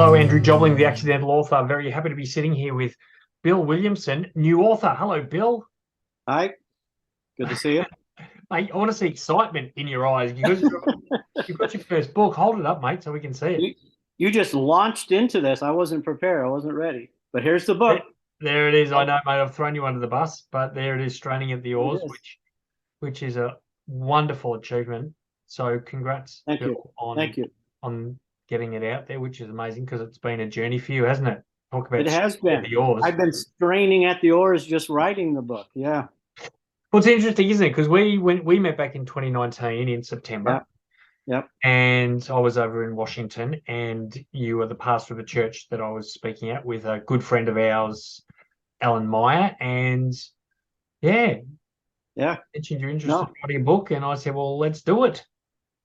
Hello, Andrew Jobling, the accidental author. Very happy to be sitting here with Bill Williamson, new author. Hello, Bill. Hi, good to see you. Mate, I want to see excitement in your eyes because you've got your first book. Hold it up, mate, so we can see it. You just launched into this. I wasn't prepared. I wasn't ready. But here's the There, book. there it is. I know, mate, I've thrown you under the bus, but there it is, straining at the It oars, is. which is a wonderful achievement. So congrats, Thank you. Bill, on Thank you. on getting it out there, which is amazing because it's been a journey for you, hasn't it? Talk It about has straining at been. the oars. I've been straining at the oars just writing the book. Yeah. Well, it's interesting, isn't it? Because we met back in 2019 in September. Yeah. Yep. And I was over in Washington, and you were the pastor of a church that I was speaking at with a good friend of ours, Alan Meyer. And yeah, Yeah. mentioned you're interested in No. writing a book, and I said, well, let's do it.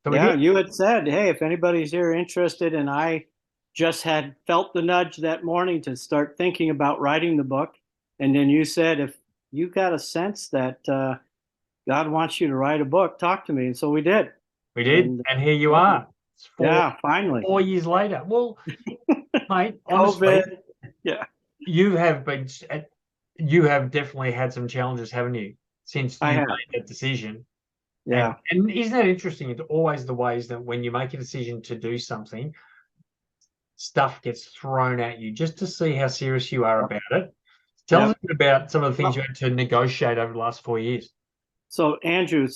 So we Yeah. did. You had said, hey, if anybody's here interested, and I just had felt the nudge that morning to start thinking about writing the book. And then you said, if you got a sense that God wants you to write a book, talk to me. And so we did. We did, And and here you yeah, are. It's yeah, finally. 4 years later. Well, mate, honestly, COVID. Yeah. you have been, you have definitely had some challenges, haven't you, since I you have. made that decision? And Yeah. and isn't that interesting? It's always the ways that when you make a decision to do something, stuff gets thrown at you just to see how serious you are about it. Tell us Yeah. a bit about some of the things you Well, had to negotiate over the last 4 years. so Andrew,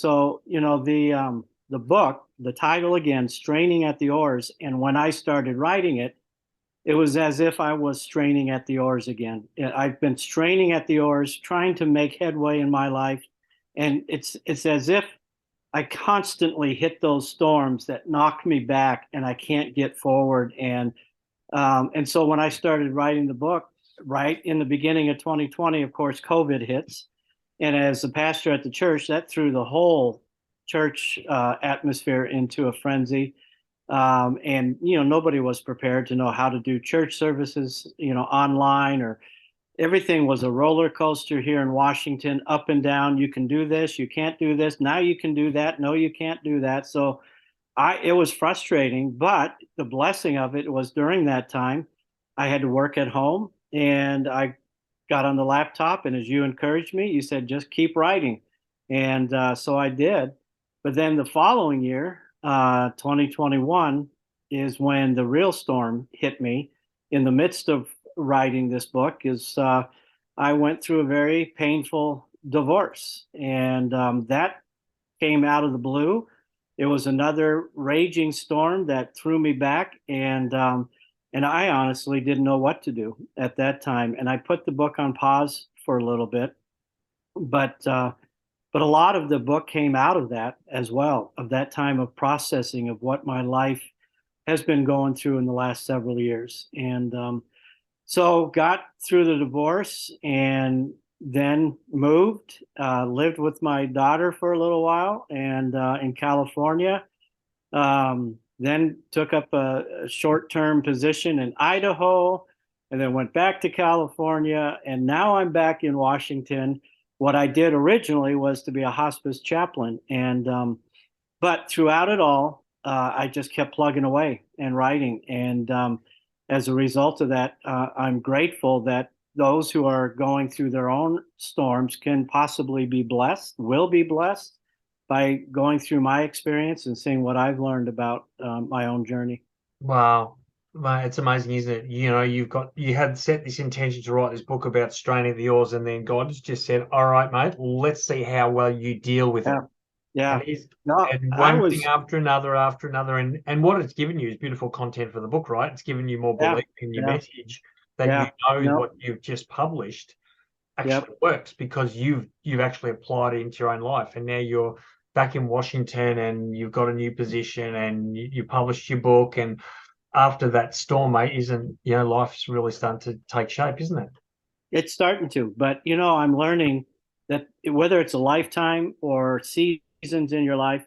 the book, the title again, Straining at the Oars, and when I started writing it, it was as if I was straining at the oars again. I've been straining at the oars, trying to make headway in my life, and it's as if I constantly hit those storms that knock me back, and I can't get forward. And so when I started writing the book, right in the beginning of 2020, of course, COVID hits. And as a pastor at the church, that threw the whole church atmosphere into a frenzy. And, nobody was prepared to know how to do church services, online, or everything was a roller coaster here in Washington, up and down. You can do this, you can't do this. Now you can do that. No, you can't do that. So it was frustrating, but the blessing of it was during that time, I had to work at home, and I got on the laptop. And as you encouraged me, you said, just keep writing. And so I did. But then the following year, 2021, is when the real storm hit me in the midst of writing this book. I went through a very painful divorce, and that came out of the blue. It was another raging storm that threw me back, and I honestly didn't know what to do at that time. And I put the book on pause for a little bit, but a lot of the book came out of that as well, of that time of processing of what my life has been going through in the last several years. And so got through the divorce, and then moved, lived with my daughter for a little while, and in California. Then took up a short-term position in Idaho, and then went back to California, and now I'm back in Washington. What I did originally was to be a hospice chaplain, and but throughout it all, I just kept plugging away and writing. And as a result of that, I'm grateful that those who are going through their own storms can possibly be blessed, will be blessed by going through my experience and seeing what I've learned about my own journey. Wow. Mate, it's amazing, isn't it? You had set this intention to write this book about straining at the oars, and then God has just said, all right, mate, let's see how well you deal with it. Yeah, yeah. And he's No, and I one thing was, after another, and what it's given you is beautiful content for the book, right? It's given you more yeah, belief in your yeah, message that you yeah. know No, what you've just published yep, actually works because you've actually applied it into your own life, and now you're back in Washington and you've got a new position and you published your book, and after that storm, mate, isn't life's really starting to take shape, isn't it? it's starting to. But I'm learning that whether it's a lifetime or seasons in your life,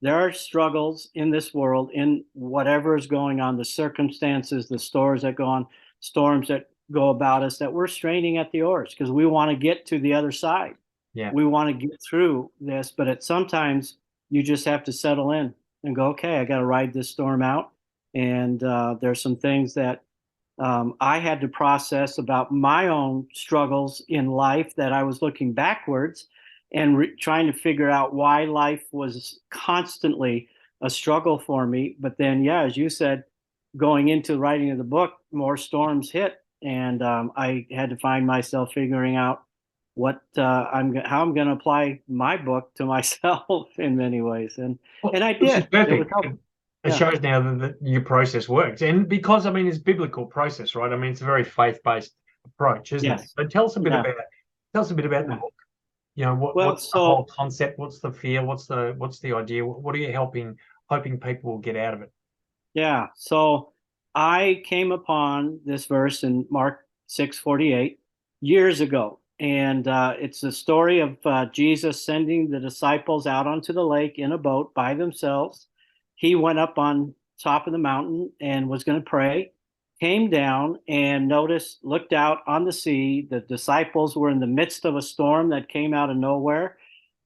there are struggles in this world, in whatever is going on, the circumstances, the stores that go on, storms that go about us, that we're straining at the oars because we want to get to the other side. Yeah. We want to get through this, but sometimes you just have to settle in and go, okay, I got to ride this storm out. And there's some things that I had to process about my own struggles in life, that I was looking backwards and trying to figure out why life was constantly a struggle for me. But then, yeah, as you said, going into the writing of the book, more storms hit, and I had to find myself figuring out how I'm going to apply my book to myself in many ways, and I Which is did. It was perfect. helpful. It Yeah. shows now that your process works. And because, I mean, it's biblical process, right? I mean, it's a very faith-based approach, isn't it? Yes. So Yeah. tell us a bit about the Yeah. book. You know, Well, what's the whole so concept? What's the fear? What's the idea? What are you hoping people will get out of it? yeah, so I came upon this verse in Mark 6:48 years ago, and it's the story of Jesus sending the disciples out onto the lake in a boat by themselves. He went up on top of the mountain and was going to pray, came down and looked out on the sea. The disciples were in the midst of a storm that came out of nowhere,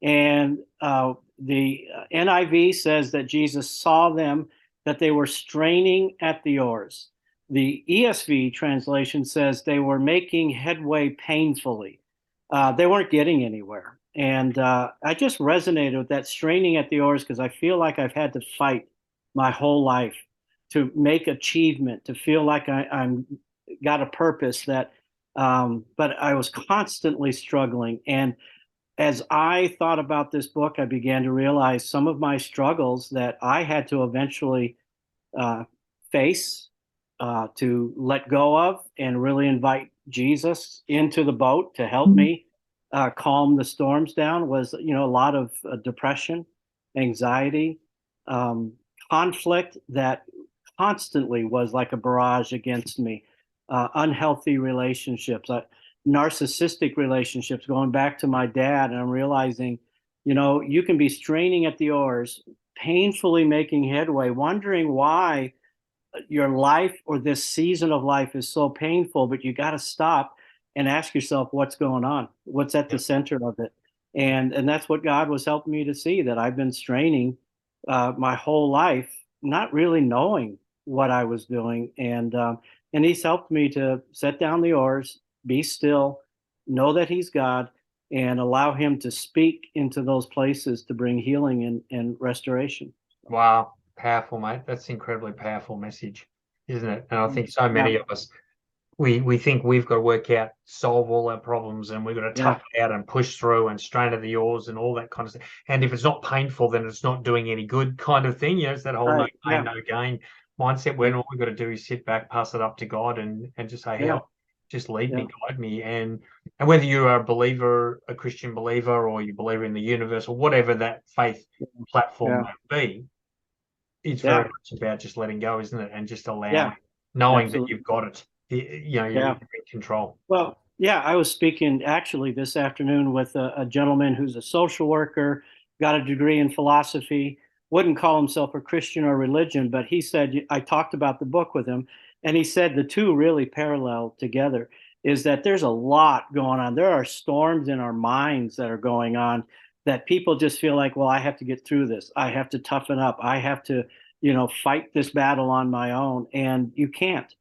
and the NIV says that Jesus saw them, that they were straining at the oars. The ESV translation says they were making headway painfully. They weren't getting anywhere. And I just resonated with that, straining at the oars, because I feel like I've had to fight my whole life to make achievement, to feel like I'm got a purpose that, but I was constantly struggling. And as I thought about this book, I began to realize some of my struggles that I had to eventually uh, face, to let go of, and really invite Jesus into the boat to help me calm the storms down. Was, a lot of depression, anxiety, um, conflict that constantly was like a barrage against me, unhealthy relationships, narcissistic relationships, going back to my dad. And I'm realizing, you can be straining at the oars, painfully making headway, wondering why your life or this season of life is so painful, but you got to stop and ask yourself what's going on, what's at the center of it. And that's what God was helping me to see, that I've been straining my whole life, not really knowing what I was doing. And he's helped me to set down the oars, be still, know that he's God, and allow him to speak into those places to bring healing and restoration. Wow, powerful, mate. That's an incredibly powerful message, isn't it? And I think so Yeah, many of us, we think we've got to work out, solve all our problems, and we've got to yeah, tough it out and push through and strain at the oars and all that kind of stuff. And if it's not painful, then it's not doing any good kind of thing. It's that whole no right, pain, yeah, no gain mindset, yeah, when all we've got to do is sit back, pass it up to God, and just say, yeah, help, just lead me, yeah, guide me. And whether you are a believer, a Christian believer, or you believe in the universe, or whatever that faith platform yeah, may be, it's very yeah, much about just letting go, isn't it? And just yeah, allowing, knowing that absolutely, you've got it. You're yeah. in control. Well, yeah, I was speaking actually this afternoon with a gentleman who's a social worker, got a degree in philosophy, wouldn't call himself a Christian or religion, but he said, I talked about the book with him, and he said the two really parallel together, is that there's a lot going on. There are storms in our minds that are going on, that people just feel like, well, I have to get through this. I have to toughen up. I have to, fight this battle on my own. And you can't.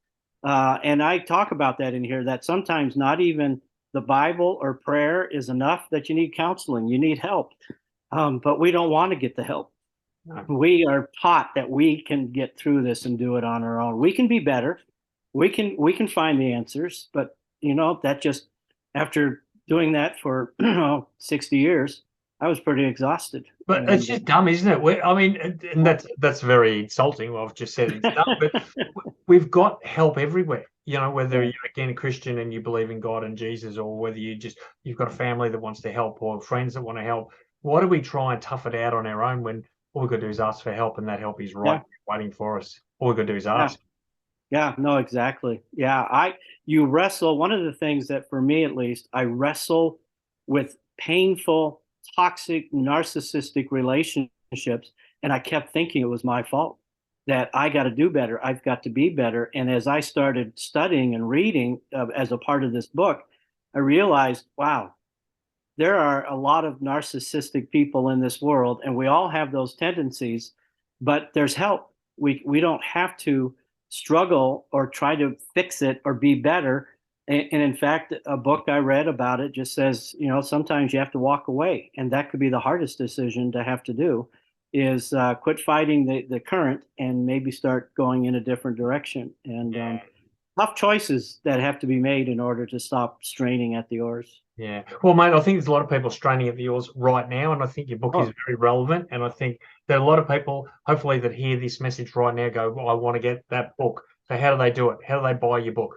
And I talk about that in here, that sometimes not even the Bible or prayer is enough, that you need counseling, you need help. But we don't want to get the help. No. We are taught that we can get through this and do it on our own. We can be better. We can find the answers, but that just, after doing that for 60 years, I was pretty exhausted. But it's And just dumb, isn't it? I mean, and that's very insulting. Well, I've just said it's dumb, but we've got help everywhere. Whether yeah, you're again a Christian and you believe in God and Jesus, or whether you've got a family that wants to help or friends that want to help. Why do we try and tough it out on our own when all we've got to do is ask for help, and that help is right yeah, waiting for us? All we've got to do is yeah. ask. Yeah, no, exactly. Yeah, you wrestle. One of the things that, for me at least, I wrestle with painful, toxic, narcissistic relationships, and I kept thinking it was my fault, that I got to do better. I've got to be better. And as I started studying and reading as a part of this book, I realized, wow, there are a lot of narcissistic people in this world, and we all have those tendencies, but there's help. We don't have to struggle or try to fix it or be better. And in fact, a book I read about it just says, sometimes you have to walk away, and that could be the hardest decision to have to do, is quit fighting the current and maybe start going in a different direction. And tough choices that have to be made in order to stop straining at the oars. Yeah. Well, mate, I think there's a lot of people straining at the oars right now, and I think your book is very relevant. And I think that a lot of people, hopefully, that hear this message right now go, well, I want to get that book. So how do they do it? How do they buy your book?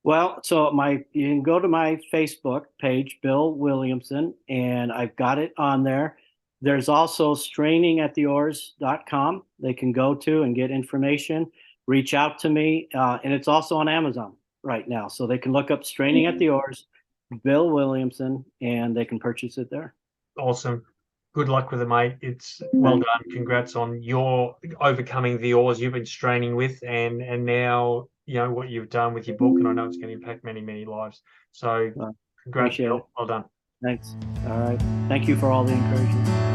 Well, so you can go to my Facebook page, Bill Williamson, and I've got it on there. There's also strainingattheoars.com they can go to and get information, reach out to me, and it's also on Amazon right now. So they can look up Straining at the Oars, Bill Williamson, and they can purchase it there. Awesome. Good luck with it, mate. It's well done. Congrats on your overcoming the oars you've been straining with, and now what you've done with your book, and I know it's going to impact many, many lives. So congrats, Bill. Well done. Thanks. All right. Thank you for all the encouragement.